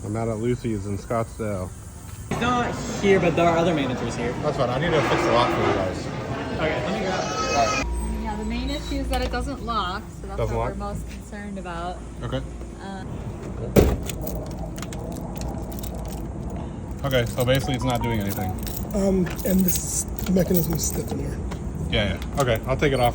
I'm out at Lucy's in Scottsdale. He's not here, but there are other managers here. That's fine. I need to fix the lock for you guys. Okay, let me grab. Yeah, the main issue is that it doesn't lock, so that's Doesn't what lock? we're most concerned about. Okay. Okay, so basically it's not doing anything. And this mechanism is stiff in here. Yeah. Okay, I'll take it off.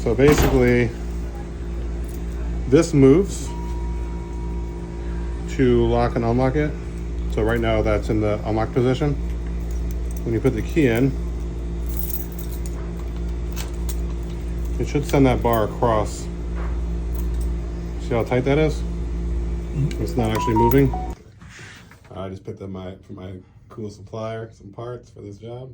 So basically, this moves to lock and unlock it. So right now that's in the unlock position. When you put the key in, it should send that bar across. See how tight that is? It's not actually moving. I just picked up from my cool supplier some parts for this job.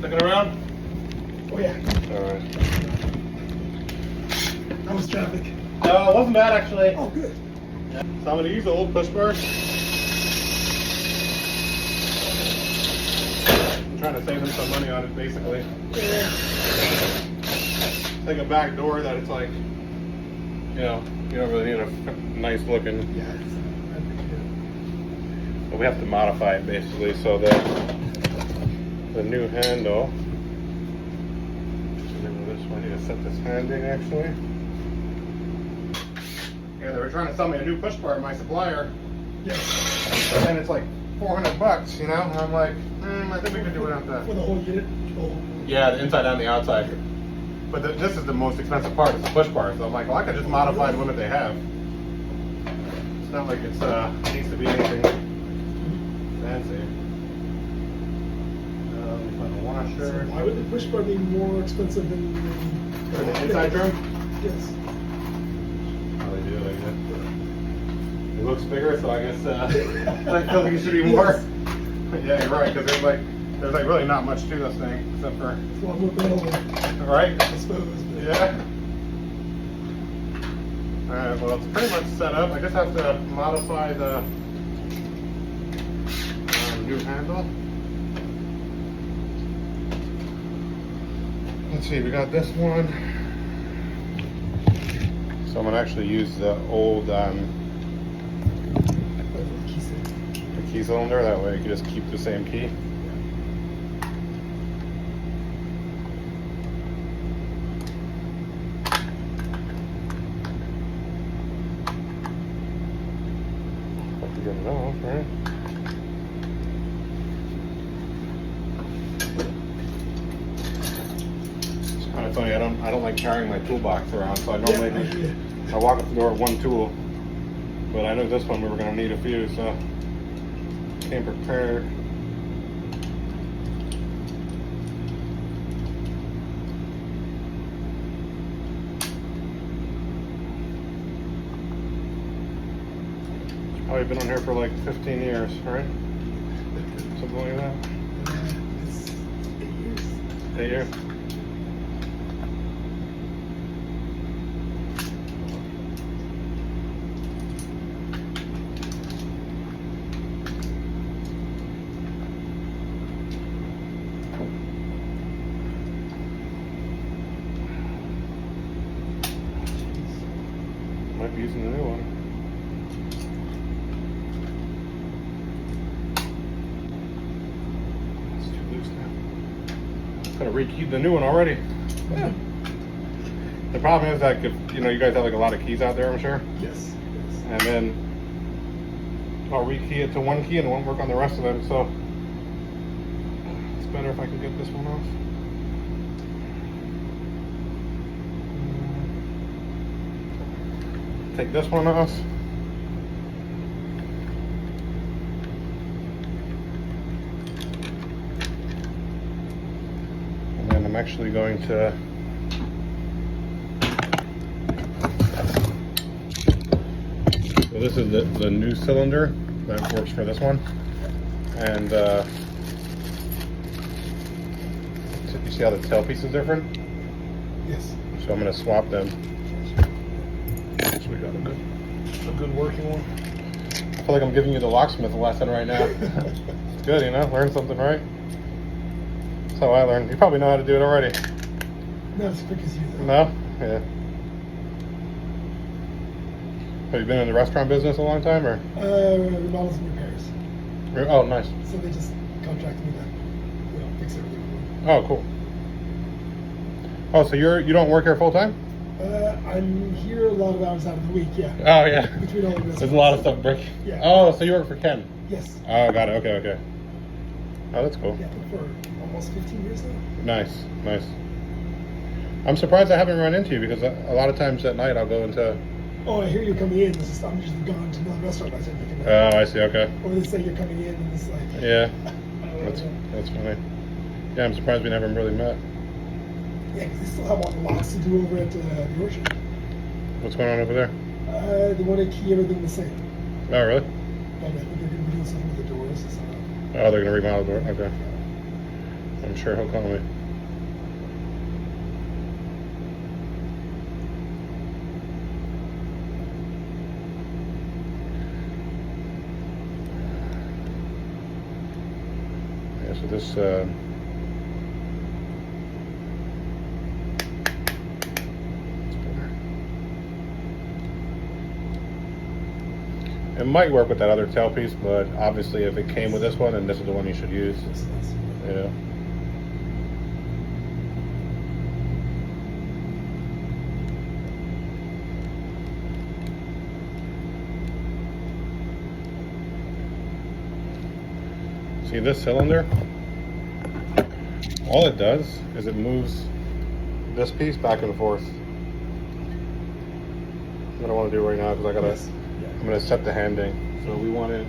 Looking around? Oh yeah, Alright. that was traffic. No, it wasn't bad actually. Oh good. Yeah. So I'm going to use the old push bar. I'm trying to save them some money on it basically. Yeah. It's like a back door that it's like, you know, you don't really need a nice looking. Yeah. But we have to modify it basically so that the new handle. This one, I need to set this handing actually. Yeah, they were trying to sell me a new push bar at my supplier. Yeah. And it's like $400, you know? And I'm like, I think we can do it on that. For the whole unit. Oh. Yeah, the inside and the outside. But this is the most expensive part, is the push bar. So I'm like, well, I could just modify the one that they have. It's not like it needs to be anything fancy. So why would the push bar be more expensive than For the inside drum? Yes. How they do it like that. It looks bigger, so I guess I feel like it should be more. Yes. Yeah, you're right, because there's like really not much to this thing except for It's a lot more battle, right. I suppose. But Yeah. All right. Well, it's pretty much set up. I just have to modify the new handle. Let's see, we got this one. So I'm gonna actually use the old key cylinder. That way you can just keep the same key. Have to get it off, right? Kind of funny. I don't like carrying my toolbox around, so I normally I walk up the door with one tool. But I knew this one we were gonna need a few, so came prepared. It's probably been on here for like 15 years, right? Something like that. it's 8 years. 8 years. Might be using the new one. It's too loose now. Gotta rekey the new one already. Yeah. The problem is that you guys have like a lot of keys out there, I'm sure. Yes. And then I'll rekey it to one key and it won't work on the rest of them. So it's better if I can get this one off. Take this one off. And then I'm actually going to this is the new cylinder that works for this one. And you see how the tailpiece is different? Yes. So I'm going to swap them. So we got a good working one. I feel like I'm giving you the locksmith lesson right now. It's good, you know, learn something, right? That's how I learned. You probably know how to do it already. Not as quick as you though. No? Yeah. Have you been in the restaurant business a long time, or? Remodels and repairs. Oh, nice. So they just contracted me to, fix everything. Oh, cool. Oh, so you don't work here full time? I'm here a lot of hours out of the week, yeah. Oh, yeah. Between all the restaurants. There's a lot of stuff breaking. Yeah. Oh, so you work for Ken? Yes. Oh, got it. Okay. Oh, that's cool. Yeah, for almost 15 years now. Nice. I'm surprised I haven't run into you, because a lot of times at night I'll go into... Oh, I hear you're coming in. I'm usually gone to another restaurant. I said you're coming in. Oh, I see. Okay. Or they say you're coming in and it's like... Yeah. I don't know. That's funny. Yeah, I'm surprised we never really met. Yeah, because they still have all the locks to do over at the orchard. What's going on over there? They want to keep everything the same. Oh, really? But I think they're going to be doing something with the doors. So. Oh, they're going to remodel the door? Okay. I'm sure he'll call me. Yeah, so this... It might work with that other tailpiece, but obviously if it came with this one, then this is the one you should use. Yeah. See this cylinder? All it does is it moves this piece back and forth. I don't want to do it right now because I'm going to set the handing. So we want it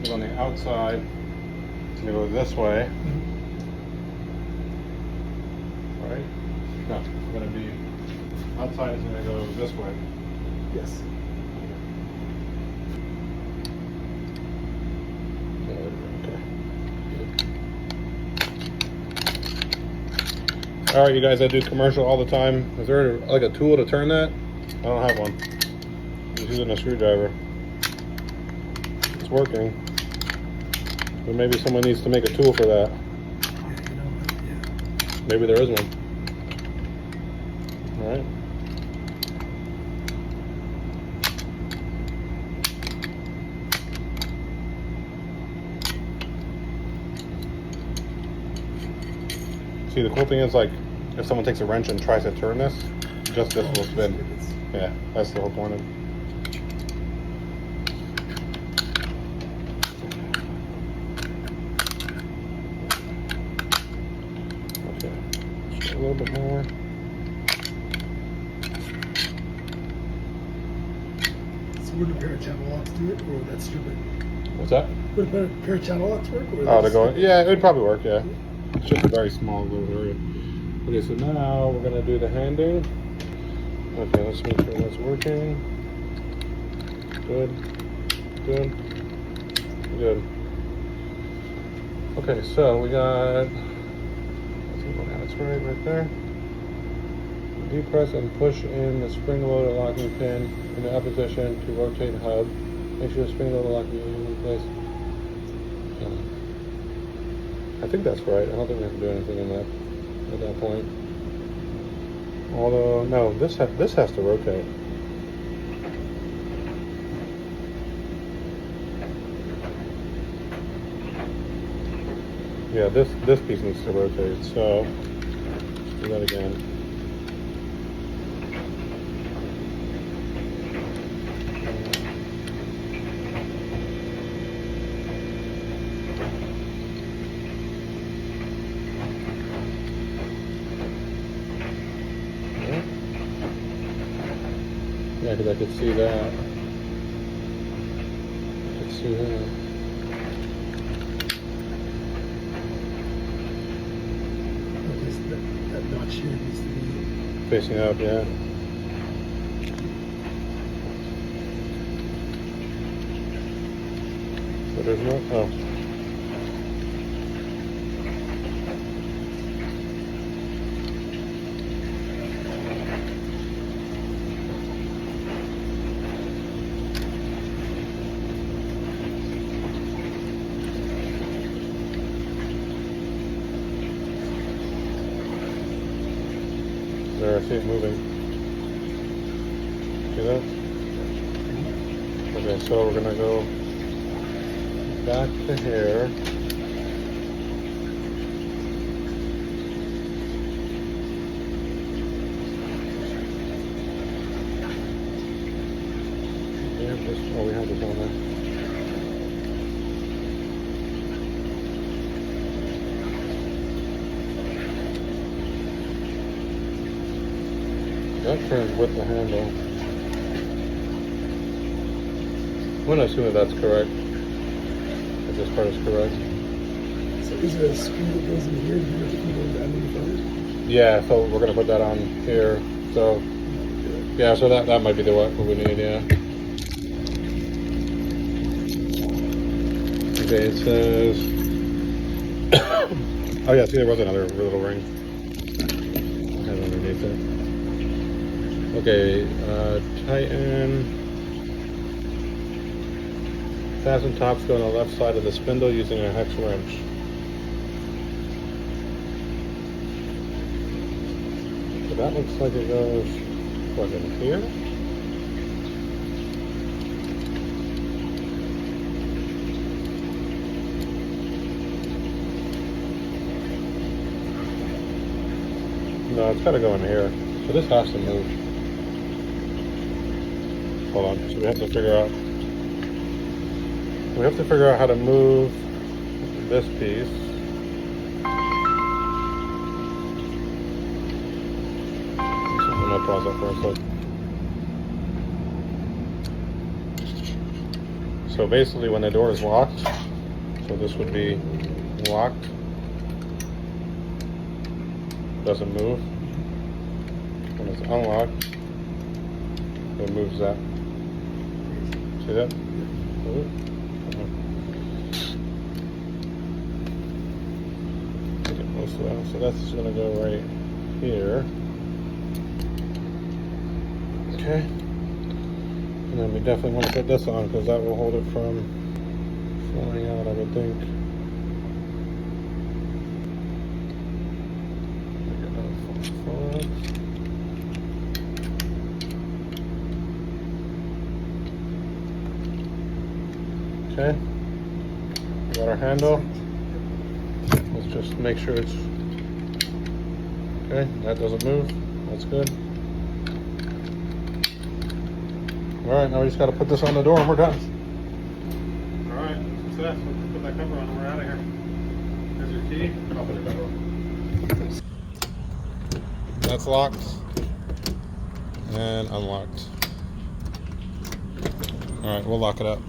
to go on the outside. It's going to go this way. Right? No, it's going to be outside is going to go this way. Yes. Okay. All right, you guys, I do commercial all the time. Is there like a tool to turn that? I don't have one. I'm just using a screwdriver. It's working. But maybe someone needs to make a tool for that. Maybe there is one. All right. See, the cool thing is, like, if someone takes a wrench and tries to turn this, just this will spin. Yeah, that's the whole point of it. Okay, just a little bit more. So would a pair of channel locks do it, or that's stupid? What's that? Would a pair of channel locks work? Or Oh, they're going. Yeah, it would probably work. Yeah, it's just a very small little area. Okay, so now we're gonna do the handing. Okay, let's make sure that's working. Good. Okay, so we got. Let's see what that's right there. Depress and push in the spring-loaded locking pin in the up position to rotate hub. Make sure the spring-loaded locking pin is in place. I think that's right. I don't think we have to do anything in that at that point. Although no, this has to rotate. Yeah, this piece needs to rotate. So let's do that again. Yeah, because I could see that. I could see that. Okay, so that notch here needs to be Facing up, yeah. there's no. Oh. There, I see it moving. See that? Okay, so we're gonna go back to here. We have this. Oh, we have this on there. That turns with the handle. I'm gonna assume that that's correct. That this part is correct. So is there a screw that goes in here? Do you have to put on the end of the phone? Yeah, so we're gonna put that on here. So yeah, so that might be the what we need. Yeah. Okay, it says. Oh yeah, see there was another little ring. And underneath it. Okay, tighten. Fasten top screw on the left side of the spindle using a hex wrench. So that looks like it goes, what, in here? No, it's gotta go in here. So this has to move. Hold on, so we have to figure out how to move this piece. I'm gonna pause that for a sec. So basically when the door is locked, so this would be locked, doesn't move. When it's unlocked, it moves that. See that? So that's just gonna go right here. Okay. And then we definitely want to put this on because that will hold it from falling out, I would think. Okay. We got our handle. Let's just make sure it's okay. That doesn't move. That's good. All right, now we just got to put this on the door and we're done. All right, success. Let's put that cover on and we're out of here. There's your key. I'll put the cover on. That's locked and unlocked. All right, we'll lock it up.